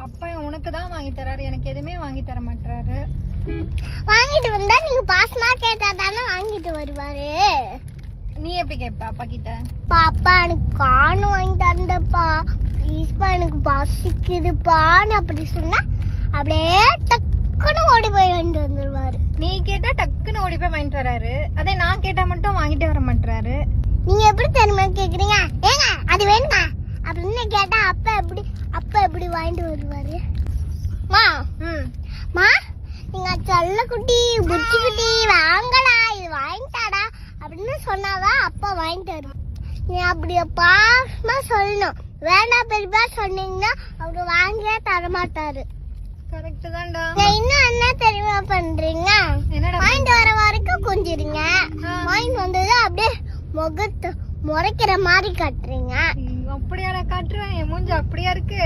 அப்பா உனக்கு தான் வாங்கி தராரு, எனக்கு எதுவுமே வாங்கி தர மாட்டாரு. வாங்கிட்டு வந்தா நீங்க பாசமா கேட்டா தானே வாங்கிட்டு வருவாரு. நீ எப்படி கேட்ப அப்பா கிட்ட? பாப்பா எனக்கு காணு வாங்கி தந்தப்பா, ப்ளீஸ்ப்பா எனக்கு பசிக்குதுப்பான்னு அப்படி சொன்னா அப்படியே டக்குன்னு ஓடி போய் வாங்கிட்டு வந்துருவாரு. நீ கேட்டா டக்குன்னு ஓடி போய் வாங்கிட்டு வராரு, அதே நான் கேட்டா மட்டும் வாங்கிட்டு வர மாட்டாரு. நீங்க எப்படி தெரியுமா கேக்குறீங்க? ஏங்க அது வேணுமா அப்படின்னு கேட்டா அப்பா எப்படி வாங்கிட்டு வருவாரு? மா மா நீங்க சொல்ல குட்டி புச்சி குட்டி வாங்கடா இது வாங்கிட்டாடா அப்படின்னு சொன்னாதான் அப்பா வாங்கிட்டு வரும். நீ அப்படியே பாசமா சொல்லணும். வேண்டாம் பெரியப்பா சொன்னீங்கன்னா அவரு வாங்கியே தரமாட்டாரு. கரெக்ட் தான்டா. இன்னும் என்ன தெரியுமா பண்றீங்க? வாங்கிட்டு வர வரைக்கும் கொஞ்சிருங்க, வாங்கிட்டு வந்தது அப்படியே முகத்தை முறைக்கிற மாதிரி கட்டுறீங்க. அப்படியாடா காட்டுறேன்? என் மூஞ்சி அப்படியா இருக்கு?